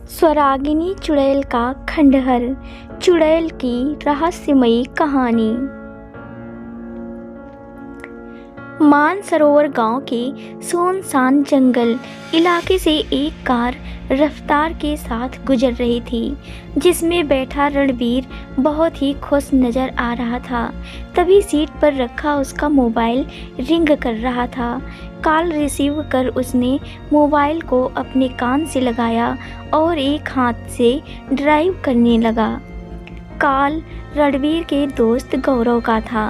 स्वरागिनी चुड़ैल का खंडहर। चुड़ैल की रहस्यमयी कहानी। मानसरोवर गांव के सुनसान जंगल इलाके से एक कार रफ्तार के साथ गुजर रही थी, जिसमें बैठा रणबीर बहुत ही खुश नजर आ रहा था। तभी सीट पर रखा उसका मोबाइल रिंग कर रहा था। कॉल रिसीव कर उसने मोबाइल को अपने कान से लगाया और एक हाथ से ड्राइव करने लगा। कॉल रणबीर के दोस्त गौरव का था।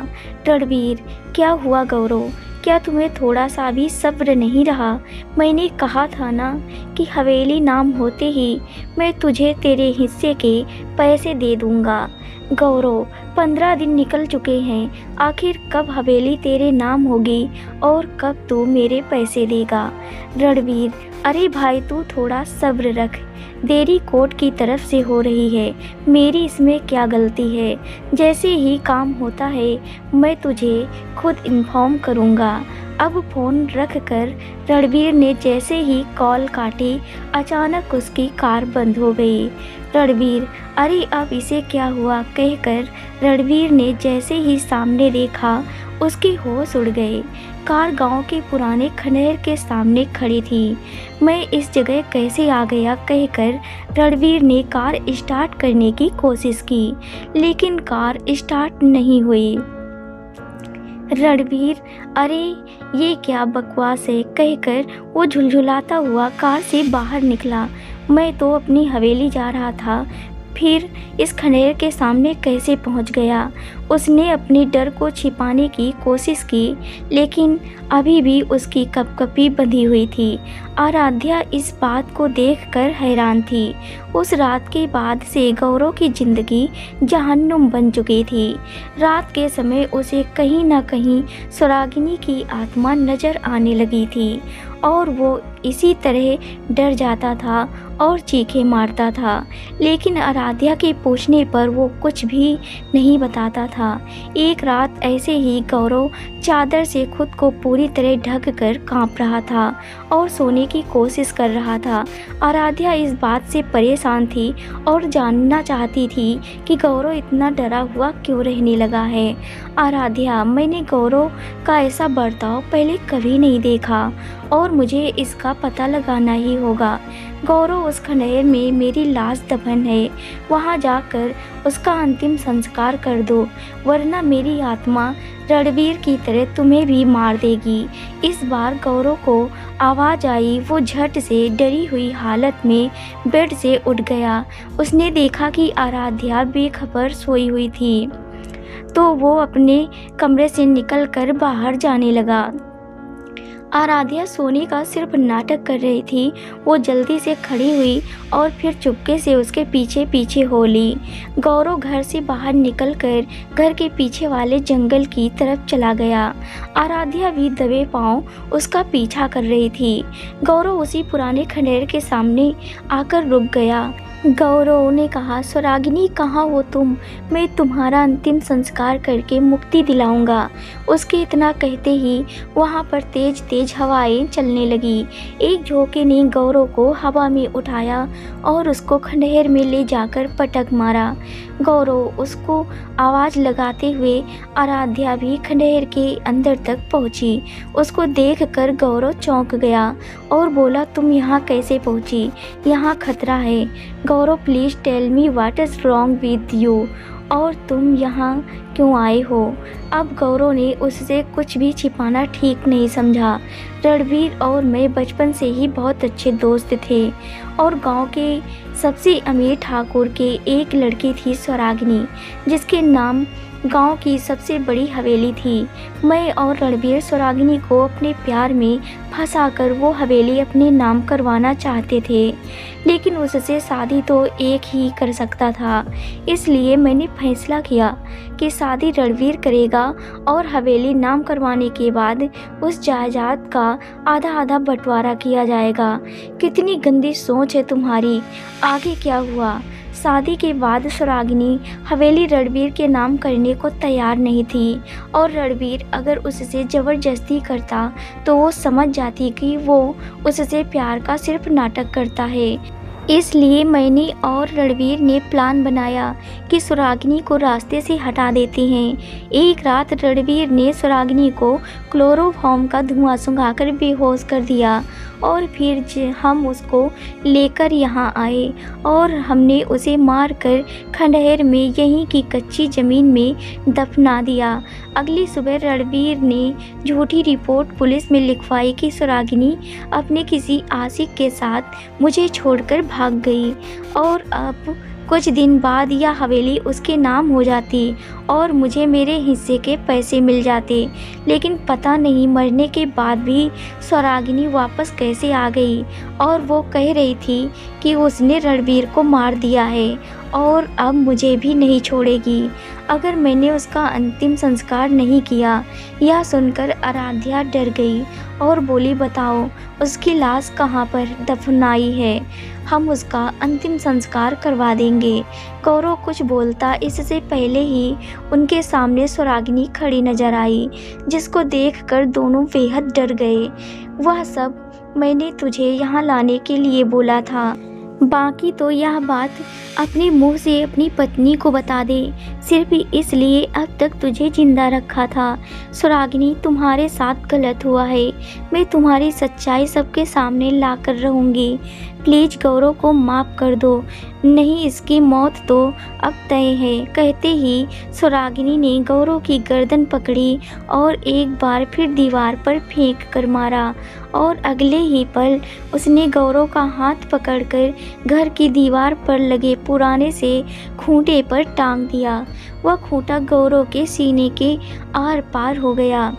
रणबीर, क्या हुआ गौरव? क्या तुम्हें थोड़ा सा भी सब्र नहीं रहा? मैंने कहा था ना कि हवेली नाम होते ही मैं तुझे तेरे हिस्से के पैसे दे दूंगा। गौरव, 15 दिन निकल चुके हैं, आखिर कब हवेली तेरे नाम होगी और कब तू मेरे पैसे देगा? रणबीर, अरे भाई तू थोड़ा सब्र रख, देरी कोर्ट की तरफ से हो रही है, मेरी इसमें क्या गलती है? जैसे ही काम होता है मैं तुझे खुद इन्फॉर्म करूँगा। अब फ़ोन रख कर रणबीर ने जैसे ही कॉल काटी, अचानक उसकी कार बंद हो गई। रणबीर, अरे अब इसे क्या हुआ? कहकर रणबीर ने जैसे ही सामने देखा, उसके होश उड़ गए। कार गांव के पुराने खंडहर के सामने खड़ी थी। मैं इस जगह कैसे आ गया? कहकर रणबीर ने कार स्टार्ट करने की कोशिश की, लेकिन कार स्टार्ट नहीं हुई। रणबीर, अरे ये क्या बकवास है? कहकर वो झुलझुलाता हुआ कार से बाहर निकला। मैं तो अपनी हवेली जा रहा था, फिर इस खंडहर के सामने कैसे पहुंच गया? उसने अपने डर को छिपाने की कोशिश की, लेकिन अभी भी उसकी कपकपी बंधी हुई थी। आराध्या इस बात को देखकर हैरान थी। उस रात के बाद से गौरव की जिंदगी जहन्नुम बन चुकी थी। रात के समय उसे कहीं न कहीं स्वरागिनी की आत्मा नजर आने लगी थी और वो इसी तरह डर जाता था और चीखें मारता था, लेकिन आराध्या के पूछने पर वो कुछ भी नहीं बताता था। एक रात ऐसे ही गौरव चादर से खुद को पूरी तरह ढक कर कांप रहा था और सोने की कोशिश कर रहा था। आराध्या इस बात से परेशान थी और जानना चाहती थी कि गौरव इतना डरा हुआ क्यों रहने लगा है। आराध्या, मैंने गौरव का ऐसा बर्ताव पहले कभी नहीं देखा और मुझे इसका पता लगाना ही होगा। गौरव उस खंडहर में मेरी लाश दफन है, वहां जाकर उसका अंतिम संस्कार कर दो, वरना मेरी आत्मा रणबीर की तरह तुम्हें भी मार देगी। इस बार गौरव को आवाज़ आई। वो झट से डरी हुई हालत में बेड से उठ गया। उसने देखा कि आराध्या बेखबर सोई हुई थी, तो वो अपने कमरे से निकलकर बाहर जाने लगा। आराध्या सोने का सिर्फ नाटक कर रही थी। वो जल्दी से खड़ी हुई और फिर चुपके से उसके पीछे पीछे हो ली। गौरव घर से बाहर निकलकर घर के पीछे वाले जंगल की तरफ चला गया। आराध्या भी दबे पांव उसका पीछा कर रही थी। गौरव उसी पुराने खंडहर के सामने आकर रुक गया। गौरव ने कहा, स्वरागिनी कहाँ हो तुम? मैं तुम्हारा अंतिम संस्कार करके मुक्ति दिलाऊंगा। उसके इतना कहते ही वहाँ पर तेज तेज हवाएं चलने लगी। एक झोंके ने गौरव को हवा में उठाया और उसको खंडहर में ले जाकर पटक मारा। गौरव उसको आवाज़ लगाते हुए आराध्या भी खंडहर के अंदर तक पहुँची। उसको देखकर गौरव चौंक गया और बोला, तुम यहाँ कैसे पहुँची? यहाँ खतरा है। Gaurav, please tell me what is wrong with you, और तुम यहाँ क्यों आए हो? अब गौरव ने उससे कुछ भी छिपाना ठीक नहीं समझा। रणबीर और मैं बचपन से ही बहुत अच्छे दोस्त थे और गांव के सबसे अमीर ठाकुर के एक लड़की थी स्वरागिनी, जिसके नाम गांव की सबसे बड़ी हवेली थी। मैं और रणबीर स्वरागिनी को अपने प्यार में फंसाकर वो हवेली अपने नाम करवाना चाहते थे, लेकिन उससे शादी तो एक ही कर सकता था। इसलिए मैंने फैसला किया कि शादी रणबीर करेगा और हवेली नाम करवाने के बाद उस जायदाद का आधा आधा बंटवारा किया जाएगा। कितनी गंदी सोच है तुम्हारी। आगे क्या हुआ? शादी के बाद स्वरागिनी हवेली रणबीर के नाम करने को तैयार नहीं थी और रणबीर अगर उससे ज़बरदस्ती करता तो वो समझ जाती कि वो उससे प्यार का सिर्फ नाटक करता है। इसलिए मैंने और रणवीर ने प्लान बनाया कि सुरागिनी को रास्ते से हटा देते हैं। एक रात रणवीर ने सुरागिनी को क्लोरोफॉर्म का धुआं सुंघाकर बेहोश कर दिया और फिर हम उसको लेकर यहाँ आए और हमने उसे मारकर खंडहर में यहीं की कच्ची ज़मीन में दफना दिया। अगली सुबह रणवीर ने झूठी रिपोर्ट पुलिस में लिखवाई कि सुरागिनी अपने किसी आशिक के साथ मुझे छोड़कर भाग गई और अब कुछ दिन बाद यह हवेली उसके नाम हो जाती और मुझे मेरे हिस्से के पैसे मिल जाते। लेकिन पता नहीं मरने के बाद भी सुरागिनी वापस कैसे आ गई और वो कह रही थी कि उसने रणवीर को मार दिया है और अब मुझे भी नहीं छोड़ेगी अगर मैंने उसका अंतिम संस्कार नहीं किया। यह सुनकर आराध्या डर गई और बोली, बताओ उसकी लाश कहाँ पर दफनाई है, हम उसका अंतिम संस्कार करवा देंगे। गौरव कुछ बोलता इससे पहले ही उनके सामने सुरागिनी खड़ी नजर आई, जिसको देखकर दोनों बेहद डर गए। वह सब मैंने तुझे यहाँ लाने के लिए बोला था, बाकी तो यह बात अपने मुंह से अपनी पत्नी को बता दे, सिर्फ इसलिए अब तक तुझे जिंदा रखा था। सुरागिनी, तुम्हारे साथ गलत हुआ है, मैं तुम्हारी सच्चाई सबके सामने ला कर रहूँगी। प्लीज़ गौरव को माफ़ कर दो, नहीं इसकी मौत तो अब तय है। कहते ही सुरागिनी ने गौरव की गर्दन पकड़ी और एक बार फिर दीवार पर फेंक कर मारा और अगले ही पल उसने गौरव का हाथ पकड़कर घर की दीवार पर लगे पुराने से खूंटे पर टांग दिया। वह खूंटा गौरव के सीने के आर पार हो गया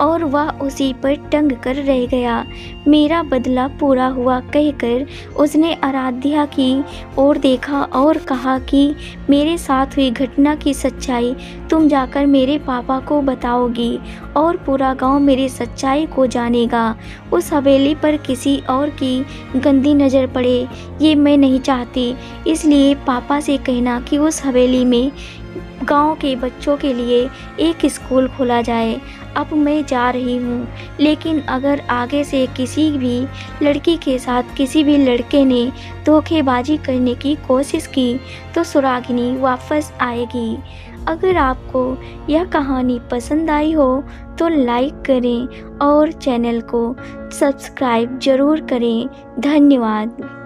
और वह उसी पर टंग कर रह गया। मेरा बदला पूरा हुआ कहकर उसने आराध्या की ओर देखा और कहा कि मेरे साथ हुई घटना की सच्चाई तुम जाकर मेरे पापा को बताओगी और पूरा गांव मेरी सच्चाई को जानेगा। उस हवेली पर किसी और की गंदी नज़र पड़े ये मैं नहीं चाहती, इसलिए पापा से कहना कि उस हवेली में गांव के बच्चों के लिए एक स्कूल खोला जाए। अब मैं जा रही हूँ, लेकिन अगर आगे से किसी भी लड़की के साथ किसी भी लड़के ने धोखेबाजी करने की कोशिश की तो सुरागिनी वापस आएगी। अगर आपको यह कहानी पसंद आई हो तो लाइक करें और चैनल को सब्सक्राइब ज़रूर करें। धन्यवाद।